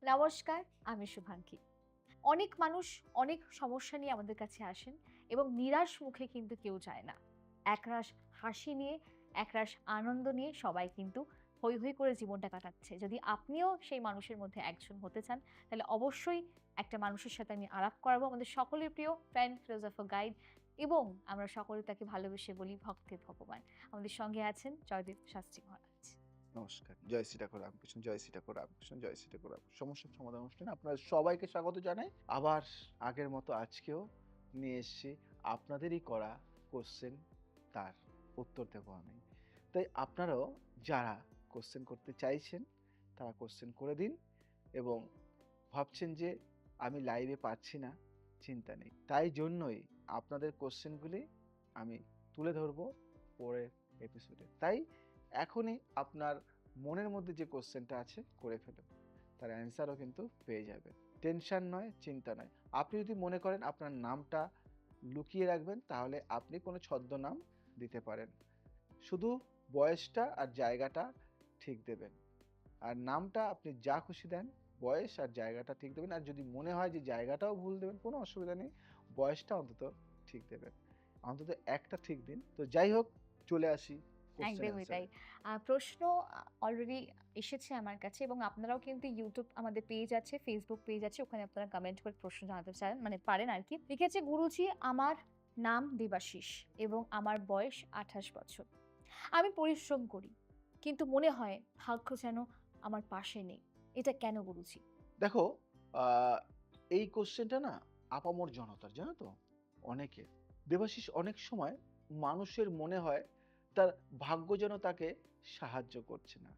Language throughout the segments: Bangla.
নমস্কার, আমি শুভাঙ্কি। অনেক মানুষ অনেক সমস্যা নিয়ে আমাদের কাছে আসেন এবং নিরাশ মুখে কিন্তু কেউ যায় না। একরাশ হাসি নিয়ে, একরাশ আনন্দ নিয়ে সবাই কিন্তু হৈ হৈ করে জীবনটা কাটাচ্ছে। যদি আপনিও সেই মানুষের মধ্যে একজন হতে চান, তাহলে অবশ্যই একটা মানুষের সাথে আমি আলাপ করাবো। আমাদের সকলের প্রিয় ফ্রেন্ড, ফিলোসোফার, গাইড এবং আমরা সকলে তাকে ভালোবেসে বলি ভক্তের ভগবান। আমাদের সঙ্গে আছেন জয়দেব শাস্ত্রী মহারাজ। নমস্কার। জয় শ্রী ঠাকুর রামকৃষ্ণ, জয় শ্রী ঠাকুর রামকৃষ্ণ, জয় শ্রী ঠাকুর রাম সমস্যার সমাধান অনুষ্ঠানে আপনাদের সবাইকে স্বাগত জানাই। আবার আগের মতো আজকেও নিয়ে এসেছি আপনাদেরই করা কোয়েশ্চেন, তার উত্তর দেব আমি। তাই আপনারাও যারা কোয়েশ্চেন করতে চাইছেন তারা কোয়েশ্চেন করে দিন এবং ভাবছেন যে আমি লাইভে পাচ্ছি না, চিন্তা নেই। তাই জন্যই আপনাদের কোয়েশ্চেনগুলি আমি তুলে ধরবো পরের এপিসোডে। তাই এখনই আপনার মনের মধ্যে যে কোশ্চেনটা আছে করে ফেলুন, তার অ্যান্সারও কিন্তু পেয়ে যাবেন। টেনশন নয়, চিন্তা নয়। আপনি যদি মনে করেন আপনার নামটা লুকিয়ে রাখবেন, তাহলে আপনি কোনো ছদ্মনাম দিতে পারেন। শুধু বয়সটা আর জায়গাটা ঠিক দেবেন। আর নামটা আপনি যা খুশি দেন, বয়স আর জায়গাটা ঠিক দেবেন। আর যদি মনে হয় যে জায়গাটাও ভুল দেবেন, কোনো অসুবিধা নেই, বয়সটা অন্তত ঠিক দেবেন। অন্তত একটা ঠিক দিন। তো যাই হোক, চলে আসি কোশ্চেন একদমই তাই। অ্যান্সারে। প্রশ্ন অলরেডি এসেছে আমার কাছে এবং আপনারাও কিন্তু YouTube আমাদের পেজ আছে, Facebook পেজ আছে। ওখানে আপনারা কমেন্ট করে প্রশ্ন জানাতে চান মানে পারেন আরকি। লিখেছে গুরুজি আমার নাম দেবাশিস এবং আমার বয়স ২৮ বছর। আমি পরিশ্রম করি। কিন্তু মনে হয় ভাগ্য যেন আমার পাশে নেই। এটা কেন গুরুজি? দেখো, আ এই কোশ্চেনটা না আপামর জনতার, জানো তো? অনেকের। দেবাশিস, অনেক সময় মানুষের মনে হয় তার ভাগ্য যেন তাকে সাহায্য করছে না।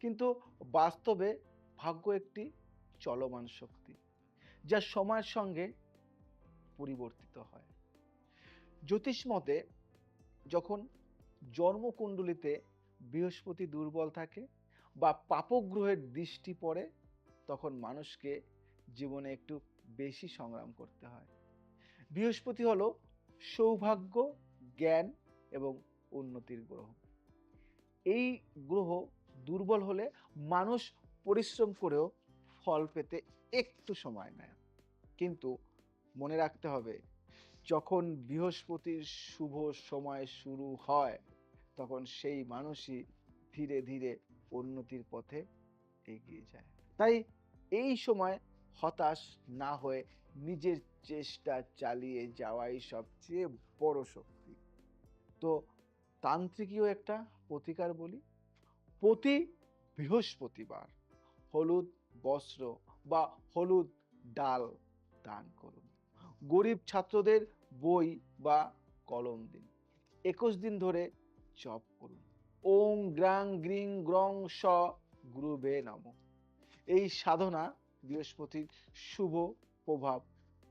কিন্তু বাস্তবে ভাগ্য একটি চলমান শক্তি, যা সময়ের সঙ্গে পরিবর্তিত হয়। জ্যোতিষ মতে যখন জন্মকুণ্ডলিতে বৃহস্পতি দুর্বল থাকে বা পাপগ্রহের দৃষ্টি পড়ে, তখন মানুষকে জীবনে একটু বেশি সংগ্রাম করতে হয়। বৃহস্পতি হলো সৌভাগ্য, জ্ঞান এবং উন্নতির গ্রহ। এই গ্রহ দুর্বল হলে মানুষ পরিশ্রম করেও ফল পেতে একটু সময় নেয়। কিন্তু মনে রাখতে হবে, যখন বৃহস্পতির শুভ সময় শুরু হয়, তখন সেই মানুষই ধীরে ধীরে উন্নতির পথে এগিয়ে যায়। তাই এই সময় হতাশ না হয়ে নিজের চেষ্টা চালিয়ে যাওয়াই সবচেয়ে বড় শক্তি। তো তান্ত্রিকীয় একটা প্রতিকার বলি। প্রতি বৃহস্পতিবার হলুদ বস্ত্র বা হলুদ ডাল দান করুন। গরিব ছাত্রদের বই বা কলম দিন। ২১ দিন ধরে জপ করুন। ওং গ্রাং গ্রিং গ্রং স গুরুবে নমঃ। এই সাধনা বৃহস্পতির শুভ প্রভাব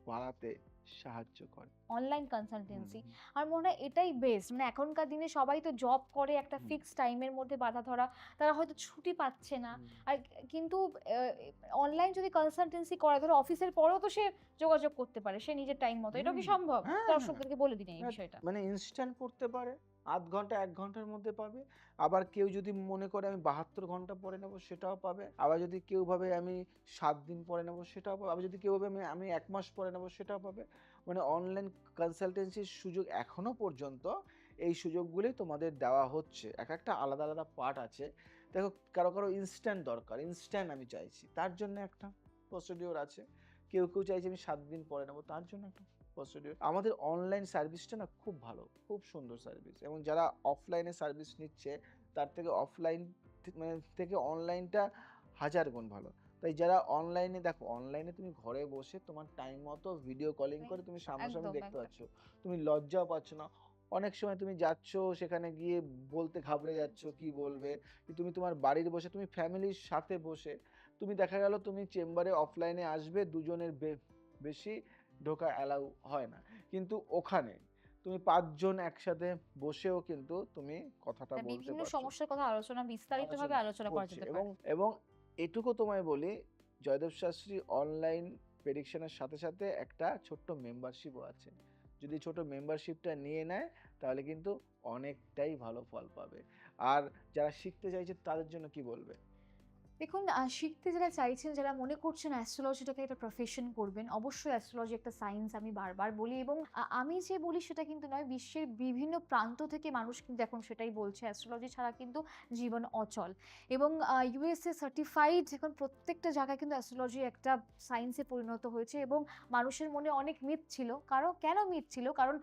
বাড়াতে সাহায্য করে। অনলাইন হুম, কনসালটেন্সি। হুম, আমার মনে হয় এটাই বেস্ট। মানে এখনকার দিনে সবাই তো জব করে একটা হুম, ফিক্সড টাইমের মধ্যে বাঁধা ধরা। তারা হয়তো ছুটি পাচ্ছে না। হুম। আর কিন্তু অ্যা অনলাইন যদি কনসালটেন্সি করে ধরো অফিসের পরেও তো সে যোগাযোগ করতে পারে। সে নিজের টাইম মতো। এটাও কি হুম, সম্ভব? হ্যাঁ, হ্যাঁ। দর্শকদেরকে বলে দিন এই হ্যাঁ, বিষয়টা। মানে ইনস্ট্যান্ট পড়তে পারে। ০.৫ ঘন্টা ১ ঘন্টার মধ্যে পাবে। আবার কেউ যদি মনে করে আমি ৭২ ঘন্টা পড়ে নেব, সেটাও পাবে। আবার যদি কেউ ভাবে আমি ৭ দিন পড়ে নেব, সেটাও পাবে। আবার যদি কেউ ভাবে আমি ১ মাস পড়ে নেব, সেটাও পাবে। মানে অনলাইন কনসালটেন্সির সুযোগ এখনো পর্যন্ত এই সুযোগগুলি তোমাদের দেওয়া হচ্ছে। একেকটা আলাদা, আলাদা পার্ট আছে। দেখো, কারো ইনস্ট্যান্ট দরকার। ইনস্ট্যান্ট আমি চাইছি। তার জন্য একটা প্রসিডিউর আছে। কেউ চাইছে আমি ৭ দিন পরে নেব, তার জন্য একটা প্রসিডিউর। আমাদের অনলাইন সার্ভিসটা না খুব ভালো, খুব সুন্দর সার্ভিস, এবং যারা অফলাইনে সার্ভিস নিচ্ছে তার থেকে অফলাইন মানে থেকে অনলাইনটা ১০০০ গুণ ভালো। তাই যারা অনলাইনে, দেখো অনলাইনে তুমি ঘরে বসে তোমার টাইম মতো ভিডিও কলিং করে তুমি সামনাসামনি একদম, দেখতে একদম। পাচ্ছ। তুমি লজ্জাও পাচ্ছ না। অনেক সময় তুমি যাচ্ছ, সেখানে গিয়ে বলতে ঘাবড়ে যাচ্ছ কি বলবে। তুমি তোমার বাড়ির বসে, তুমি ফ্যামিলির সাথে বসে, তুমি দেখা গেল তুমি চেম্বারে অফলাইনে আসবে, দুজনের বেশি ঢোকা অ্যালাউ হয় না। কিন্তু ওখানে তুমি ৫ জন একসাথে বসেও কিন্তু তুমি কথাটা তা বলতে বিভিন্ন পারছো। সমস্যার কথা বিস্তারিতভাবে আলোচনা আলোচনা করা হচ্ছে, যেতে এবং পারে। এবং এটুকু তোমায় বলি, জয়দেব শাস্ত্রী অনলাইন প্রেডিকশনের সাথে সাথে একটা ছোট্ট মেম্বারশিপও আছে। যদি ছোট মেম্বারশিপটা নিয়ে নেয়, তাহলে কিন্তু অনেকটাই ভালো ফল পাবে। আর যারা শিখতে চাইছে তাদের জন্য কি বলবে? দেখুন, শিখতে যারা চাইছেন, যারা মনে করছেন অ্যাস্ট্রোলজিটাকে একটা প্রফেশন করবেন, অবশ্যই অ্যাস্ট্রোলজি একটা সায়েন্স, আমি বারবার বলি। এবং আমি যে বলি সেটা কিন্তু নয়, বিশ্বের বিভিন্ন প্রান্ত থেকে মানুষ কিন্তু এখন সেটাই বলছে, অ্যাস্ট্রোলজি ছাড়া কিন্তু জীবন অচল। এবং ইউএসএ সার্টিফাইড এখন প্রত্যেকটা জায়গায় কিন্তু অ্যাস্ট্রোলজি একটা সায়েন্সে পরিণত হয়েছে। এবং মানুষের মনে অনেক মিথ ছিল, কেন মিথ ছিল? কারণ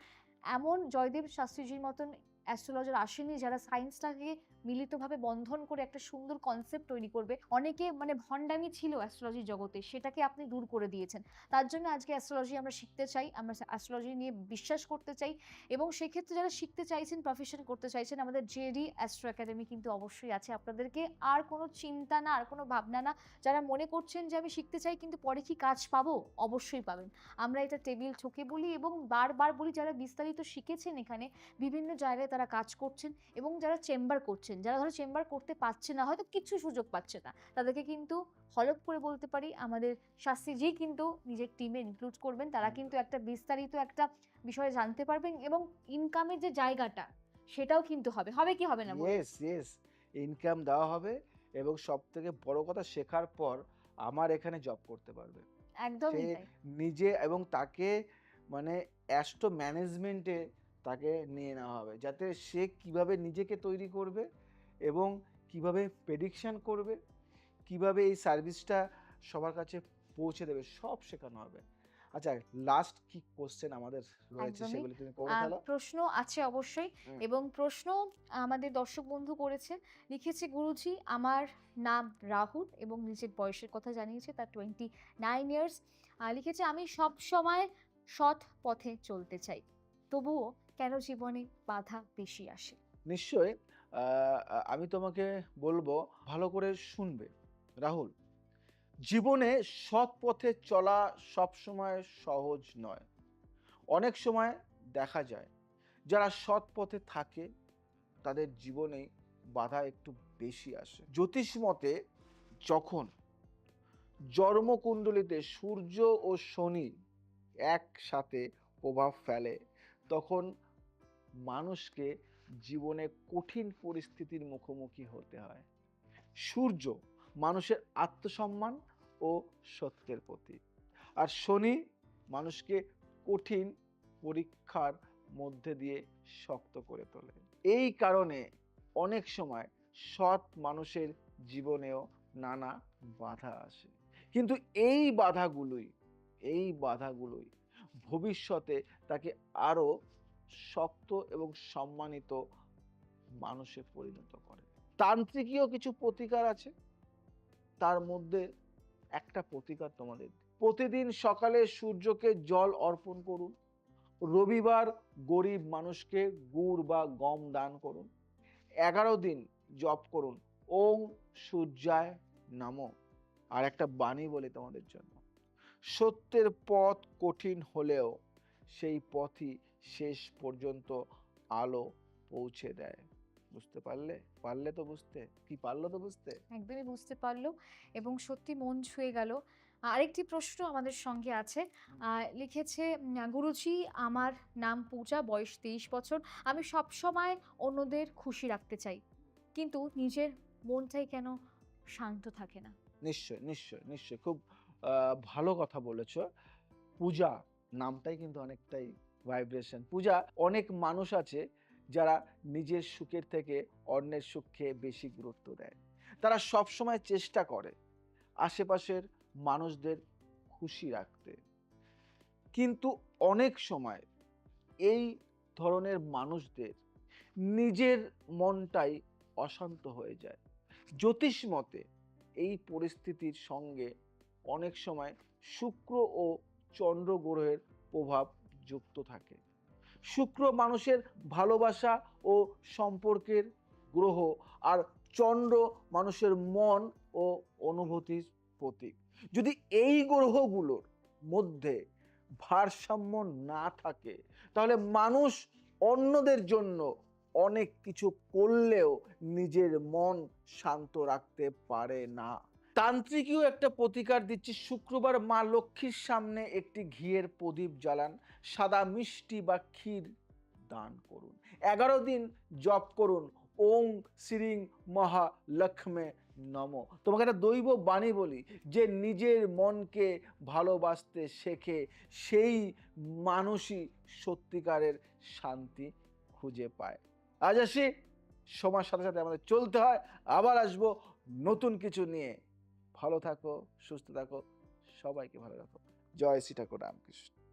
এমন জয়দেব শাস্ত্রীজির মতন অ্যাস্ট্রোলজার আসেনি যারা সায়েন্সটাকে মিলিতভাবে বন্ধন করে একটা সুন্দর কনসেপ্ট তৈরি করবে। অনেকে মানে ভণ্ডামি ছিল অ্যাস্ট্রোলজি জগতে, সেটাকে আপনি দূর করে দিয়েছেন। তার জন্য আজকে অ্যাস্ট্রোলজি আমরা শিখতে চাই, আমরা অ্যাস্ট্রোলজি নিয়ে বিশ্বাস করতে চাই। এবং সেক্ষেত্রে যারা শিখতে চাইছেন, প্রফেশন করতে চাইছেন, আমাদের জেডি অ্যাস্ট্রো একাডেমি কিন্তু অবশ্যই আছে আপনাদেরকে। আর কোনো চিন্তা না, আর কোনো ভাবনা না। যারা মনে করছেন যে আমি শিখতে চাই কিন্তু পরে কি কাজ পাবো, অবশ্যই পাবেন। আমরা এটা টেবিল ঠোকে বলি এবং বারবার বলি, যারা বিস্তারিত শিখেছেন এখানে, বিভিন্ন জায়গায় তারা কাজ করছেন। এবং যারা চেম্বার করছেন, যারা ধরো চেম্বার করতে পারছে না, হয়তো কিছু সুযোগ পাচ্ছে না, তাদেরকে কিন্তু হলফ করে বলতে পারি আমাদের শাস্ত্রীজি কিন্তু নিজের টিমে ইনক্লুড করবেন। তারা কিন্তু একটা বিস্তারিত একটা বিষয়ে জানতে পারবেন এবং ইনকামের যে জায়গাটা সেটাও কিন্তু হবে কি হবে না বলুন? Yes, yes. ইনকাম দেওয়া হবে এবং সবথেকে বড় কথা, শেখার পর আমার এখানে জব করতে পারবে। সে একদমই তাই। নিজে, এবং তাকে মানে অ্যাস্ট্রো ম্যানেজমেন্টে তাকে নিয়ে নেওয়া হবে, যাতে সে কিভাবে নিজেকে তৈরি করবে এবং কিভাবে প্রেডিকশন করবে, কিভাবে এই সার্ভিসটা সবার কাছে পৌঁছে দেবে, সব শেখানো হবে। আচ্ছা, লাস্ট কি কোশ্চেন আমাদের রয়েছে একদমই। সেগুলি তুমি করে ফেলো। প্রশ্ন আছে অবশ্যই। হুম। এবং প্রশ্ন আমাদের দর্শক বন্ধু করেছে। লিখেছে, গুরুজি আমার নাম রাহুল এবং নিজের বয়সের কথা জানিয়েছে, তার 29 ইয়ার্স। লিখেছে, আমি সবসময় সৎ পথে চলতে চাই। তবুও কেন জীবনে বাধা বেশি আসে? নিশ্চয়ই। আমি তোমাকে বলবো, ভালো করে শুনবে রাহুল। জীবনে সৎ পথে চলা সবসময় সহজ নয়। অনেক সময় দেখা যায় যারা সৎ পথে থাকে তাদের জীবনে বাধা একটু বেশি আসে। জ্যোতিষ মতে যখন জন্মকুণ্ডলিতে সূর্য ও শনি একসাথে প্রভাব ফেলে, তখন মানুষকে জীবনে কঠিন পরিস্থিতির মুখোমুখি হতে হয়। সূর্য মানুষের আত্মসম্মান ও সত্যের প্রতীক, আর শনি মানুষকে কঠিন পরীক্ষার মধ্যে দিয়ে শক্ত করে তোলে। এই কারণে অনেক সময় সৎ মানুষের জীবনেও নানা বাধা আসে, কিন্তু এই বাধাগুলোই ভবিষ্যতে তাকে আরো শক্ত এবং সম্মানিত মানুষে পরিণত করে। তান্ত্রিকীয় কিছু প্রতিকার আছে, তার মধ্যে একটা প্রতিকার তোমাদের: প্রতিদিন সকালে সূর্যকে জল অর্পণ করুন। রবিবার গরিব মানুষকে গুড় বা গম দান করুন। 11 দিন জপ করুন ওং সূর্যায় নমঃ। আর একটা বাণী বলি তোমাদের জন্য: সত্যের পথ কঠিন হলেও সেই পথই শেষ পর্যন্ত আলো পৌঁছে দেয়। বুঝতে পারলে? পারলে তো বুঝতে? কি পারলো তো বুঝতে? একদমই বুঝতে পারলো এবং সত্যি মন ছুঁয়ে গেল। আরেকটি প্রশ্ন আমাদের সঙ্গে আছে। লিখেছে, গুরুজি আমার নাম পূজা, বয়স 23 বছর। আমি সবসময় অন্যদের খুশি রাখতে চাই। কিন্তু নিজের মনটাই কেন শান্ত থাকে না? নিশ্চয়, নিশ্চয়, নিশ্চয়। খুব ভালো কথা বলেছো। পূজা নামটাই কিন্তু অনেকটাই ভাইব্রেশন। পূজা, অনেক মানুষ আছে যারা নিজের সুখের থেকে অন্যের সুখকে বেশি গুরুত্ব দেয়। তারা সবসময় চেষ্টা করে আশেপাশের মানুষদের খুশি রাখতে। কিন্তু অনেক সময় এই ধরনের মানুষদের নিজের মনটাই অশান্ত হয়ে যায়। জ্যোতিষ মতে এই পরিস্থিতির সঙ্গে অনেক সময় শুক্র ও চন্দ্র গ্রহের প্রভাব যুক্ত থাকে। শুক্র মানুষের ভালোবাসা ও সম্পর্কের গ্রহ, আর চন্দ্র মানুষের মন ও অনুভূতির প্রতীক। যদি এই গ্রহগুলোর মধ্যে ভারসাম্য না থাকে, তাহলে মানুষ অন্যদের জন্য অনেক কিছু করলেও নিজের মন শান্ত রাখতে পারে না। তান্ত্রিকীয় একটা প্রতিকার দিচ্ছি: শুক্রবার মা লক্ষ্মীর সামনে একটি ঘিয়ের প্রদীপ জ্বালান, সাদা মিষ্টি বা ক্ষীর দান করুন। 11 দিন জপ করুন ওং শ্রীং মহালক্ষ্মে নম। তোমাকে একটা দৈব বাণী বলি, যে নিজের মনকে ভালোবাসতে শেখে সেই মানুষই সত্যিকারের শান্তি খুঁজে পায়। আজ আসি, সময়ের সাথে সাথে আমাদের চলতে হয়, আবার আসবো নতুন কিছু নিয়ে। ভালো থাকো, সুস্থ থাকো, সবাইকে ভালো রাখো। জয় শ্রী ঠাকুর রামকৃষ্ণ।